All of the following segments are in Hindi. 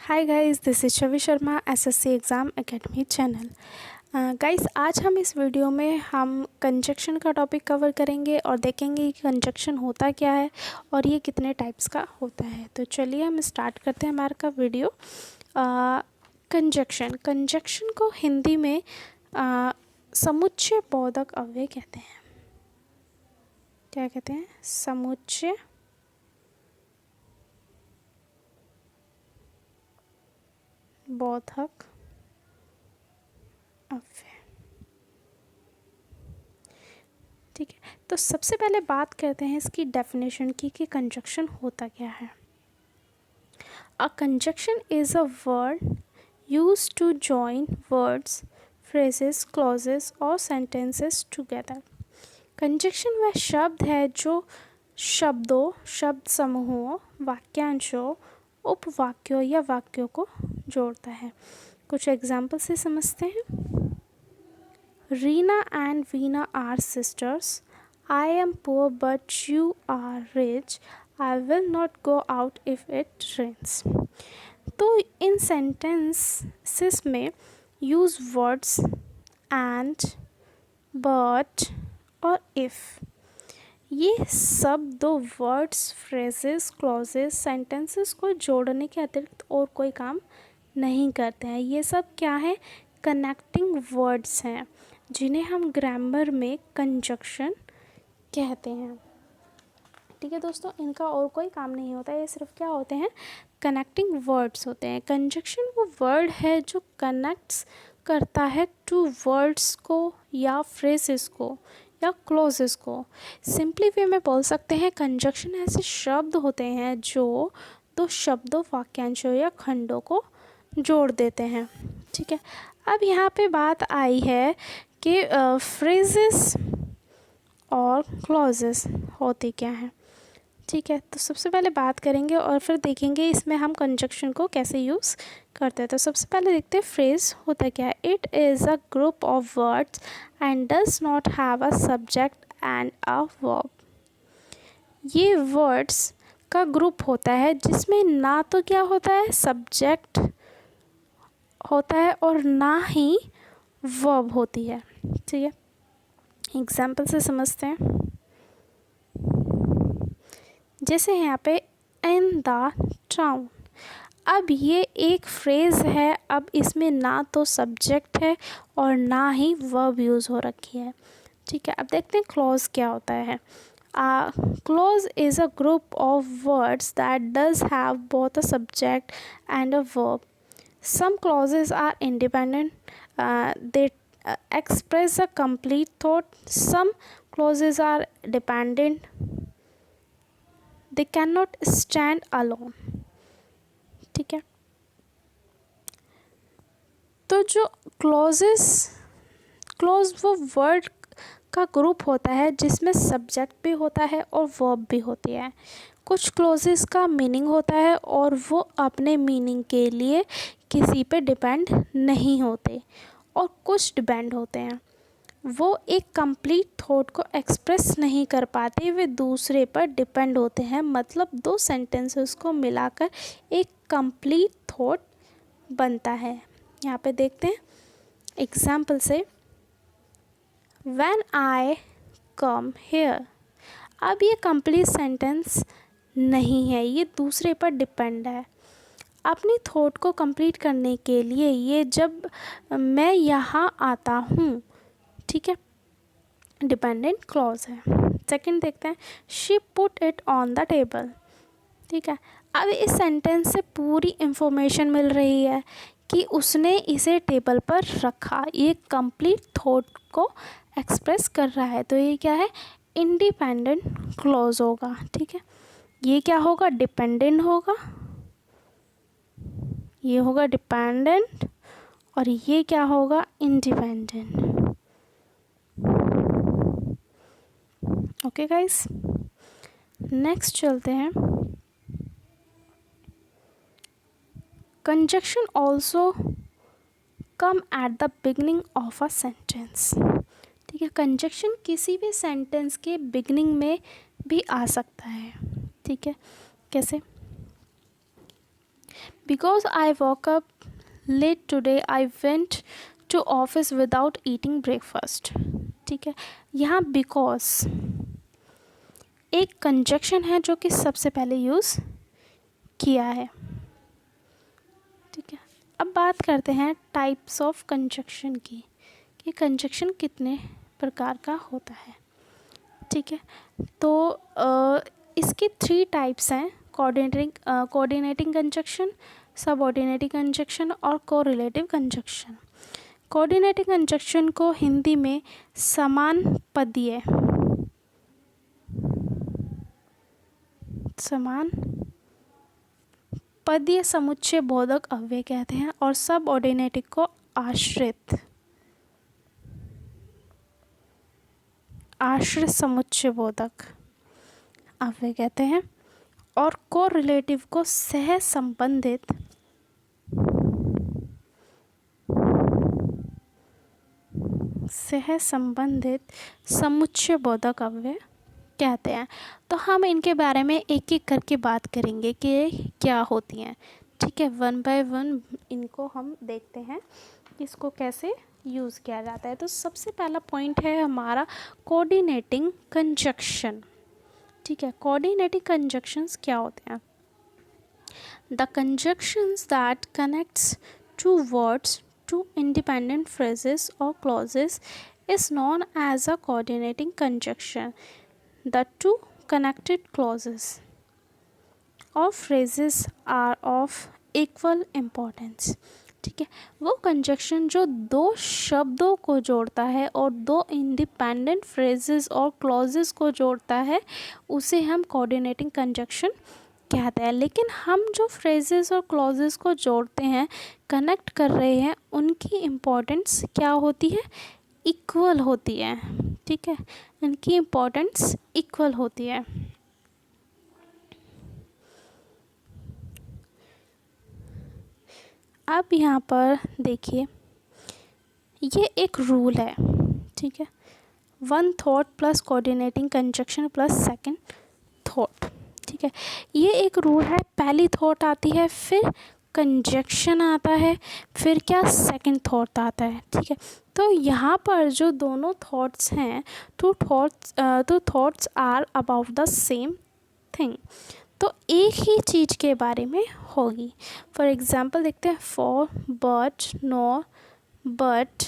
Hi guys, this is Chhavi Sharma, SSC exam academy channel. Guys, आज हम इस वीडियो में हम कंजक्शन का टॉपिक कवर करेंगे और देखेंगे कि कंजक्शन होता क्या है और ये कितने टाइप्स का होता है। तो चलिए हम स्टार्ट करते हैं हमारा का वीडियो। कंजक्शन को हिंदी में समुच्चय बोधक अव्यय कहते हैं। क्या कहते हैं? समुच्चय बोधक अव्यय। ठीक है, तो सबसे पहले बात करते हैं इसकी डेफिनेशन की कि कंजक्शन होता क्या है। A conjunction is a word used to join words, phrases, clauses और सेंटेंसेस टुगेदर। कंजक्शन वह शब्द है जो शब्दों, शब्द समूहों, वाक्यांशों, उपवाक्यों या वाक्यों को जोड़ता है। कुछ एग्जाम्पल से समझते हैं। Reena and Veena are sisters. I am poor but you are rich. I will not go out if it rains. तो इन sentences में use words and, but और if। ये सब दो वर्ड्स, फ्रेजेस, क्लॉजेस, सेंटेंसेस को जोड़ने के अतिरिक्त और कोई काम नहीं करते हैं। ये सब क्या है? कनेक्टिंग वर्ड्स हैं जिन्हें हम ग्रामर में कंजक्शन कहते हैं। ठीक है दोस्तों, इनका और कोई काम नहीं होता है, ये सिर्फ क्या होते हैं? कनेक्टिंग वर्ड्स होते हैं। कंजक्शन वो वर्ड है जो कनेक्ट्स करता है टू वर्ड्स को या फ्रेजेस को या क्लोजेस को। सिंपली वे में बोल सकते हैं कंजक्शन ऐसे शब्द होते हैं जो दो शब्दों, वाक्यांशों या खंडों को जोड़ देते हैं। ठीक है, अब यहाँ पे बात आई है कि फ्रेजेस और क्लॉजेस होती क्या हैं। ठीक है, तो सबसे पहले बात करेंगे और फिर देखेंगे इसमें हम कंजक्शन को कैसे यूज़ करते हैं। तो सबसे पहले देखते हैं फ्रेज होता क्या है। It is a group of words and does not have a subject and a verb. ये वर्ड्स का ग्रुप होता है जिसमें ना तो क्या होता है, सब्जेक्ट होता है और ना ही वर्ब होती है। ठीक है, एग्जाम्पल से समझते हैं। जैसे यहाँ पे इन द टाउन। अब ये एक फ्रेज़ है। अब इसमें ना तो सब्जेक्ट है और ना ही वर्ब यूज़ हो रखी है। ठीक है, अब देखते हैं क्लॉज क्या होता है। Clause is a group of words that does have both a subject and a verb. Some clauses are independent. They express a complete thought. Some clauses are dependent. They cannot stand alone. ठीक है, तो जो क्लॉज वो वर्ड का ग्रुप होता है जिसमें सब्जेक्ट भी होता है और वर्ब भी होती है। कुछ क्लॉजेस का मीनिंग होता है और वो अपने मीनिंग के लिए किसी पे डिपेंड नहीं होते, और कुछ डिपेंड होते हैं। वो एक कंप्लीट थॉट को एक्सप्रेस नहीं कर पाते, वे दूसरे पर डिपेंड होते हैं। मतलब दो सेंटेंसेस को मिलाकर एक कंप्लीट थॉट बनता है। यहाँ पे देखते हैं एग्जाम्पल से। When I come here। अब ये कंप्लीट सेंटेंस नहीं है, ये दूसरे पर डिपेंड है। अपनी थॉट को कंप्लीट करने के लिए ये जब मैं यहाँ आता हूँ, ठीक है, डिपेंडेंट क्लॉज है। सेकंड देखते हैं, she put it on the table. ठीक है, अब इस सेंटेंस से पूरी इंफॉर्मेशन मिल रही है कि उसने इसे टेबल पर रखा। ये कंप्लीट थॉट को एक्सप्रेस कर रहा है, तो ये क्या है? इंडिपेंडेंट क्लॉज होगा। ठीक है, ये क्या होगा? डिपेंडेंट होगा। ये होगा डिपेंडेंट और ये क्या होगा? इंडिपेंडेंट। ओके गाइस, नेक्स्ट चलते हैं। Conjunction also come at the beginning of a sentence. ठीक है, कंजक्शन किसी भी सेंटेंस के बिगनिंग में भी आ सकता है। ठीक है, कैसे? Because I woke up late today I went to office without eating breakfast. ठीक है, यहाँ बिकॉज एक कंजक्शन है जो कि सबसे पहले यूज़ किया है। ठीक है, अब बात करते हैं टाइप्स ऑफ कंजक्शन की, कि कंजक्शन कितने प्रकार का होता है। ठीक है, तो इसके 3 टाइप्स हैं, कोऑर्डिनेटिंग कंजक्शन, सबऑर्डिनेटिंग कंजक्शन और कोरिलेटिव कंजक्शन। कोऑर्डिनेटिंग कंजक्शन को हिंदी में समान पदीय समुच्चय बोधक अव्यय कहते हैं, और सबऑर्डिनेटिंग को आश्रित समुच्चय बोधक अव्यय कहते हैं, और कोरिलेटिव को सह संबंधित समुच्चय बोधक अव्यय कहते हैं। तो हम इनके बारे में एक एक करके बात करेंगे कि क्या होती हैं। ठीक है, 1 बाय 1 इनको हम देखते हैं, इसको कैसे यूज़ किया जाता है। तो सबसे पहला पॉइंट है हमारा कोऑर्डिनेटिंग कंजक्शन। ठीक है, कोऑर्डिनेटिंग कंजक्शंस क्या होते हैं? The conjunctions that connects two words to independent phrases or clauses is known as a coordinating conjunction. The two connected clauses or phrases are of equal importance. ठीक है, वो कंजक्शन जो 2 शब्दों को जोड़ता है और 2 इंडिपेंडेंट फ्रेजेस और क्लॉजेस को जोड़ता है, उसे हम कोऑर्डिनेटिंग कंजक्शन कहते हैं। लेकिन हम जो फ्रेजेस और क्लॉजेस को जोड़ते हैं, कनेक्ट कर रहे हैं, उनकी इम्पोर्टेंस क्या होती है? इक्वल होती है। ठीक है, इनकी इम्पोर्टेंस इक्वल होती है। अब यहाँ पर देखिए, ये एक रूल है। ठीक है, 1 thought plus coordinating conjunction plus second thought. ठीक है, ये एक रूल है। पहली थॉट आती है, फिर कंजक्शन आता है, फिर क्या? सेकंड थॉट आता है। ठीक है, तो यहाँ पर जो दोनों थॉट्स हैं, two thoughts are about the same thing, तो एक ही चीज़ के बारे में होगी। फॉर एग्जांपल देखते हैं, फॉर, बट, नो, बट,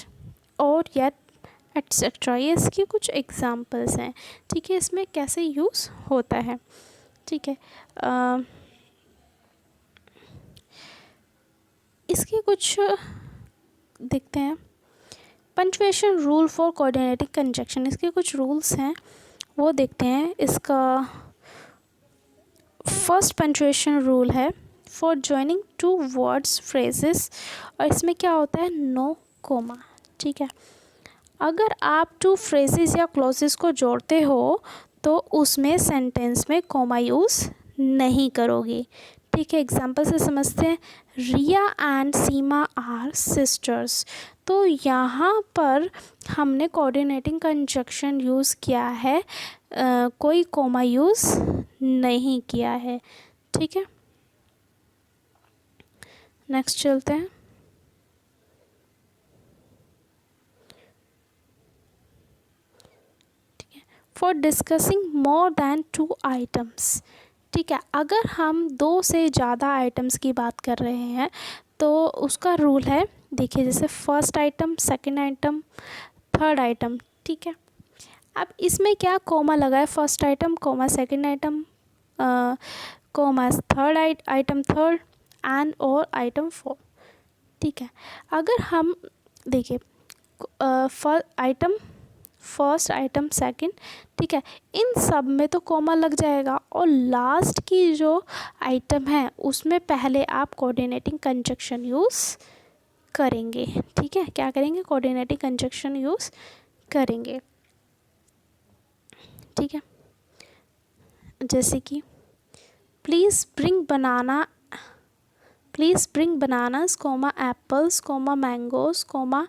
और येट, एट्सेट्रा। ये इसके कुछ एग्जांपल्स हैं। ठीक है, इसमें कैसे यूज़ होता है। ठीक है, इसके कुछ देखते हैं। Punctuation rule for coordinating conjunction, इसके कुछ रूल्स हैं, वो देखते हैं। इसका फर्स्ट पंक्चुएशन रूल है फॉर जॉइनिंग 2 वर्ड्स फ्रेजेस, और इसमें क्या होता है? No comma. ठीक है, अगर आप 2 फ्रेजेस या क्लॉजेस को जोड़ते हो तो उसमें सेंटेंस में कोमा यूज़ नहीं करोगे। ठीक है, एग्जाम्पल से समझते हैं। रिया एंड सीमा आर सिस्टर्स, तो यहाँ पर हमने कोऑर्डिनेटिंग कंजक्शन यूज़ किया है, कोई कोमा यूज़ नहीं किया है। ठीक है, नेक्स्ट चलते हैं। For discussing more than 2 items. ठीक है, अगर हम 2 से ज़्यादा आइटम्स की बात कर रहे हैं तो उसका रूल है, देखिए, जैसे first item, second item, third item. ठीक है, अब इसमें क्या कोमा लगा है? First item comma second item comma third item third and और आइटम 4। ठीक है, अगर हम देखिए, फर्स्ट आइटम सेकंड, ठीक है, इन सब में तो कोमा लग जाएगा, और लास्ट की जो आइटम है उसमें पहले आप कोऑर्डिनेटिंग कंजक्शन यूज़ करेंगे। ठीक है, क्या करेंगे? कोऑर्डिनेटिंग कंजक्शन यूज़ करेंगे। ठीक है, जैसे कि please bring bananas comma apples comma mangoes comma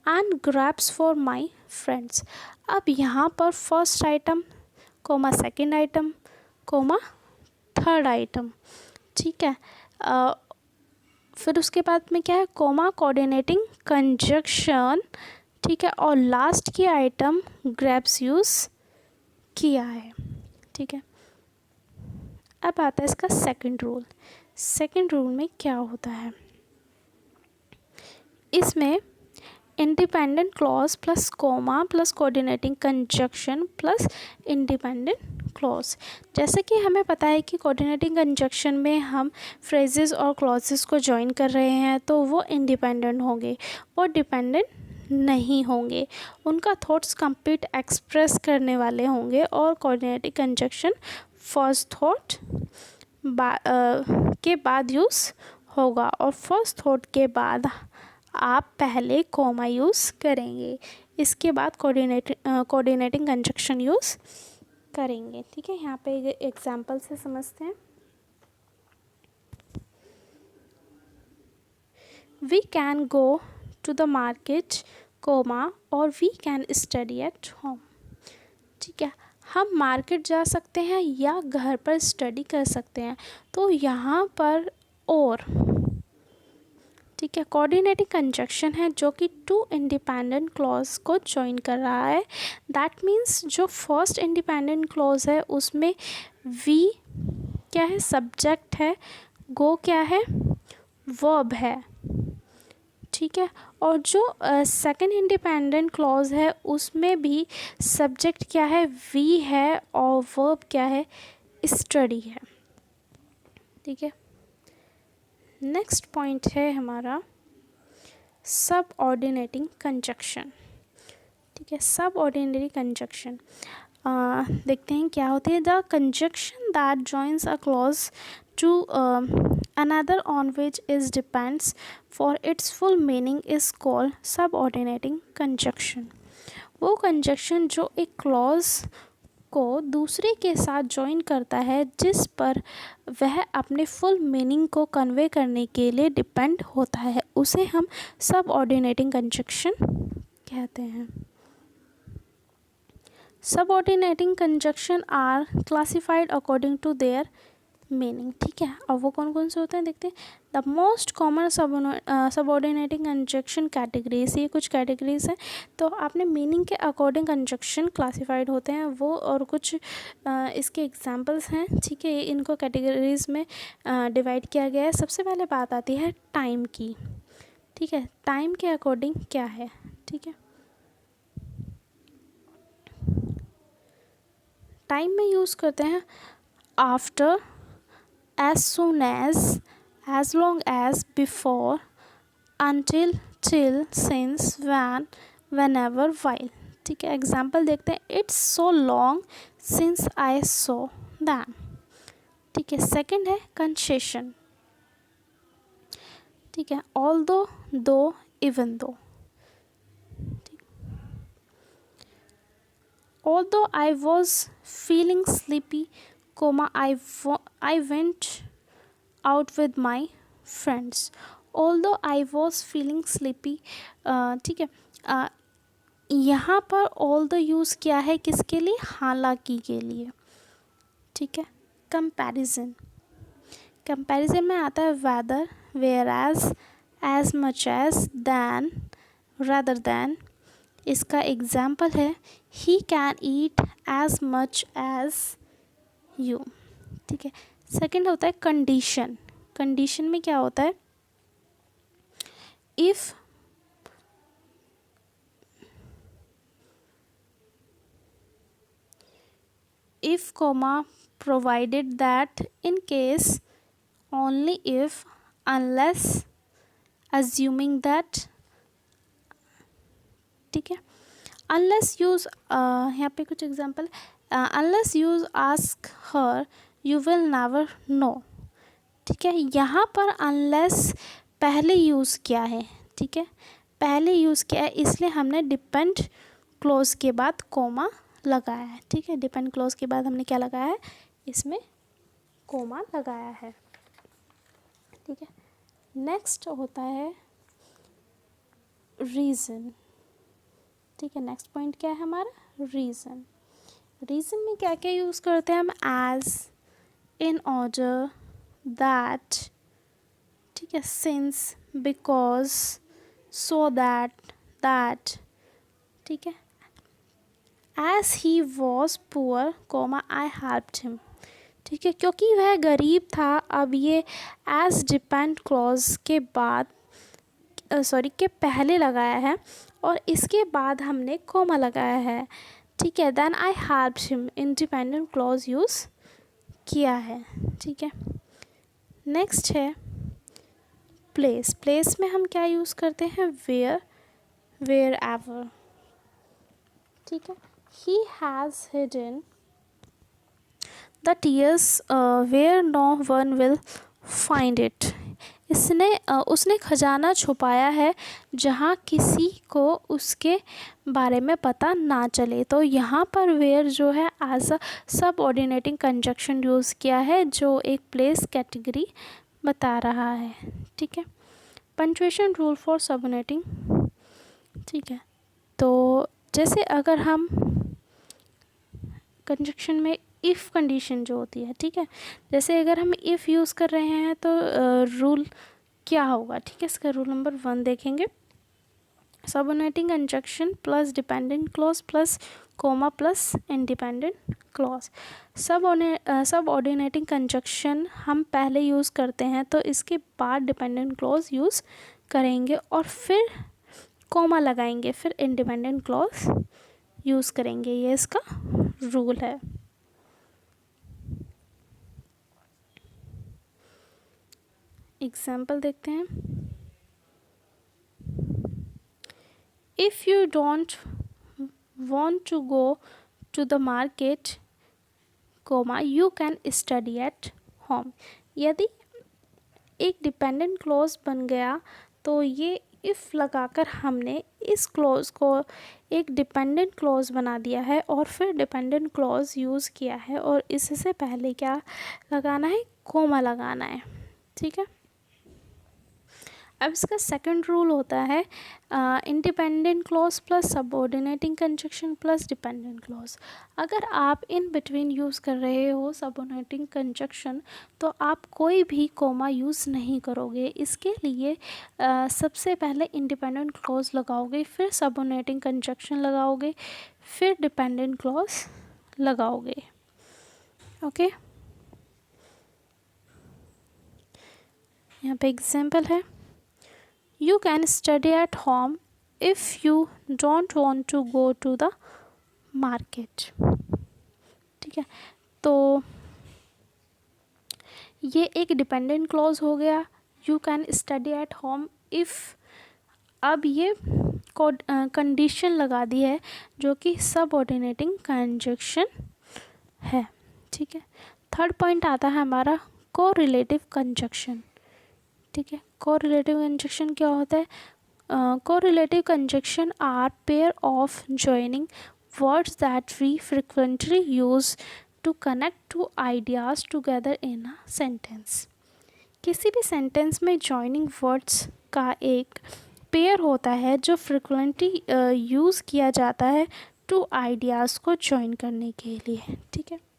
and grapes for my friends. अब यहाँ पर first item comma second item comma third item. ठीक है, फिर उसके बाद में क्या है, कोमा कोऑर्डिनेटिंग कंजक्शन, ठीक है, और लास्ट की आइटम ग्रैप्स यूज़ किया है, ठीक है। अब आता है इसका सेकंड रूल। सेकंड रूल में क्या होता है, इसमें independent clause plus coma plus coordinating conjunction plus independent clause. जैसे कि हमें पता है कि कोऑर्डिनेटिंग कंजक्शन में हम फ्रेजेस और क्लॉजेस को जॉइन कर रहे हैं तो वो इंडिपेंडेंट होंगे, वो डिपेंडेंट नहीं होंगे, उनका थॉट्स कंप्लीट एक्सप्रेस करने वाले होंगे। और कोऑर्डिनेटिंग कंजक्शन फर्स्ट थॉट के बाद यूज़ होगा, और फर्स्ट थॉट के बाद आप पहले कोमा यूज़ करेंगे, इसके बाद कोऑर्डिनेटिंग कंजक्शन यूज़ करेंगे, ठीक है। यहाँ पे एग्जांपल से समझते हैं। We can go to the market comma और we can study at home, ठीक है। हम मार्केट जा सकते हैं या घर पर स्टडी कर सकते हैं, तो यहाँ पर और, ठीक है, कोऑर्डिनेटिंग कंजक्शन है जो कि टू इंडिपेंडेंट क्लॉज को जॉइन कर रहा है। दैट मीन्स जो फर्स्ट इंडिपेंडेंट क्लॉज है उसमें वी क्या है, सब्जेक्ट है, गो क्या है, वर्ब है, ठीक है। और जो सेकंड इंडिपेंडेंट क्लॉज है उसमें भी सब्जेक्ट क्या है, वी है, और वर्ब क्या है, स्टडी है, ठीक है। नेक्स्ट पॉइंट है हमारा सब ऑर्डिनेटिंग कंजक्शन, ठीक है। सब ऑर्डिनरी कंजक्शन देखते हैं क्या होते हैं। The conjunction that joins a clause to another on which is depends for its full meaning is called subordinating conjunction. वो कंजक्शन जो एक क्लॉज को दूसरे के साथ जॉइन करता है जिस पर वह अपने फुल मीनिंग को कन्वे करने के लिए डिपेंड होता है, उसे हम सब ऑर्डिनेटिंग कंजक्शन कहते हैं। Subordinating conjunction are classified according to their meaning, ठीक है। अब वो कौन कौन से होते हैं देखते हैं। The most common subordinating conjunction categories, ये कुछ कैटेगरीज हैं, तो आपने मीनिंग के अकॉर्डिंग कंजक्शन क्लासिफाइड होते हैं वो, और कुछ इसके एग्जांपल्स हैं, ठीक है। इनको कैटेगरीज में डिवाइड किया गया है। सबसे पहले बात आती है टाइम की, ठीक है। टाइम के अकॉर्डिंग क्या है, ठीक है। टाइम में यूज़ करते हैं after, as soon as long as, before, until, till, since, when, whenever, while, ठीक है। एग्जाम्पल देखते हैं। It's so long since I so them, ठीक है। सेकंड है कंसेशन, ठीक है। ऑल्दो, दो, even though, although I was feeling sleepy, comma I went out with my friends। although I was feeling sleepy, ठीक है। यहाँ पर although यूज़ किया है किसके लिए, हालांकि के लिए, ठीक है। कंपैरिजन, कंपैरिजन में आता है whether, whereas, as much as, than, rather than। इसका एग्जाम्पल है he can eat as much as you, ठीक है। सेकंड होता है कंडीशन। कंडीशन में क्या होता है, if comma provided that, in case, only if, unless, assuming that, ठीक है। अनलेस यूज़, यहाँ पे कुछ example, unless use ask her you will never know, ठीक है। यहाँ पर अनलेस पहले यूज़ किया है, ठीक है, पहले यूज़ किया है, इसलिए हमने डिपेंड क्लोज के बाद कोमा लगाया है, ठीक है। डिपेंड क्लोज के बाद हमने क्या लगाया है, इसमें कोमा लगाया है, ठीक है। नेक्स्ट होता है रीज़न, ठीक है। नेक्स्ट पॉइंट क्या है हमारा, रीज़न। रीज़न में क्या क्या यूज़ करते हैं हम, एज, इन ऑर्डर, दैट, ठीक ठीक है, सिंस, बिकॉज, सो दैट, ठीक है, as he was poor comma I helped him, ठीक है, क्योंकि वह गरीब था। अब ये एज डिपेंड क्लॉज के बाद के पहले लगाया है और इसके बाद हमने कोमा लगाया है, ठीक है। Then I helped him, independent clause use किया है, ठीक है। नेक्स्ट है प्लेस। प्लेस में हम क्या यूज़ करते हैं, वेयर एवर, ठीक है। He has hidden the tears where no one will find it, उसने खजाना छुपाया है जहाँ किसी को उसके बारे में पता ना चले। तो यहाँ पर वेयर जो है as a subordinating conjunction use किया है जो एक प्लेस कैटेगरी बता रहा है, ठीक है। पंक्चुएशन रूल फॉर सबऑर्डिनेटिंग, ठीक है। तो जैसे अगर हम कंजक्शन में इफ़ कंडीशन जो होती है, ठीक है, जैसे अगर हम इफ़ यूज़ कर रहे हैं तो रूल क्या होगा, ठीक है। इसका रूल नंबर 1 देखेंगे, subordinating conjunction plus dependent clause plus coma plus independent clause. Subordinating conjunction हम पहले यूज़ करते हैं तो इसके बाद डिपेंडेंट क्लॉज यूज़ करेंगे और फिर कोमा लगाएंगे, फिर इंडिपेंडेंट क्लॉज यूज़ करेंगे, ये इसका रूल है। एग्जाम्पल देखते हैं, if you don't want to go to the market, comma you can study at home। यदि एक डिपेंडेंट क्लॉज बन गया तो ये इफ़ लगाकर हमने इस क्लॉज को एक डिपेंडेंट क्लॉज बना दिया है और फिर डिपेंडेंट क्लॉज यूज़ किया है और इससे पहले क्या लगाना है, कोमा लगाना है, ठीक है। अब इसका सेकंड रूल होता है independent clause plus subordinating conjunction plus dependent clause. अगर आप इन बिटवीन यूज़ कर रहे हो सबऑर्डिनेटिंग कंजक्शन तो आप कोई भी कोमा यूज़ नहीं करोगे। इसके लिए सबसे पहले इंडिपेंडेंट क्लॉज लगाओगे, फिर सबऑर्डिनेटिंग कंजक्शन लगाओगे, फिर डिपेंडेंट क्लॉज लगाओगे, ओके। यहाँ पे एग्जाम्पल है, You can study at home if you don't want to go to the market, ठीक है। तो ये एक डिपेंडेंट क्लॉज हो गया, You can study at home if, अब ये कंडीशन लगा दी है जो कि सबऑर्डिनेटिंग कंजक्शन है, ठीक है। थर्ड पॉइंट आता है हमारा कोरिलेटिव कंजक्शन, ठीक है। कोरिलेटिव कंजक्शन क्या होता है, correlative conjunction are pair of joining words that we frequently use to connect two ideas together in a sentence. किसी भी सेंटेंस में जॉइनिंग वर्ड्स का एक पेयर होता है जो फ्रिक्वेंटली यूज़ किया जाता है टू आइडियाज़ को जॉइन करने के लिए, ठीक है।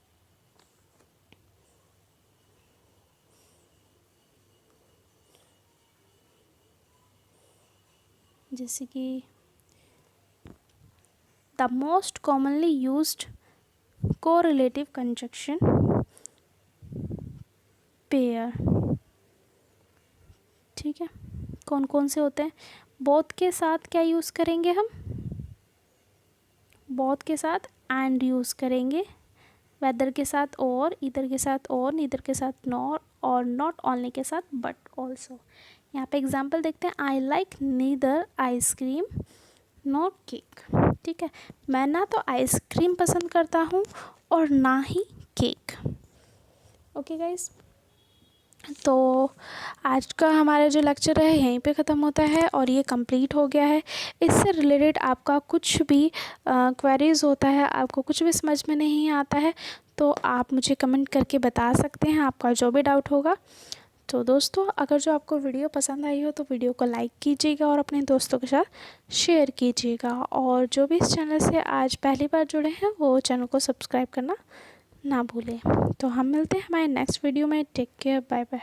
जैसे कि the most commonly used correlative conjunction pair, ठीक है। कौन कौन से होते हैं, बोथ के साथ क्या यूज़ करेंगे हम, बोथ के साथ एंड यूज़ करेंगे, वेदर के साथ और, ईदर के साथ और, नीदर के साथ नॉर और नॉट ओनली के साथ बट ऑल्सो। यहाँ पे एग्जाम्पल देखते हैं, I like neither ice cream not cake, ठीक है। मैं ना तो आइसक्रीम पसंद करता हूँ और ना ही केक, ओके गाइस। तो आज का हमारा जो लेक्चर है यहीं पे ख़त्म होता है और ये कंप्लीट हो गया है। इससे रिलेटेड आपका कुछ भी क्वेरीज़ होता है, आपको कुछ भी समझ में नहीं आता है तो आप मुझे कमेंट करके बता सकते हैं, आपका जो भी डाउट होगा। तो दोस्तों, अगर जो आपको वीडियो पसंद आई हो तो वीडियो को लाइक कीजिएगा और अपने दोस्तों के साथ शेयर कीजिएगा, और जो भी इस चैनल से आज पहली बार जुड़े हैं वो चैनल को सब्सक्राइब करना ना भूलें। तो हम मिलते हैं हमारे नेक्स्ट वीडियो में। Take care, bye bye.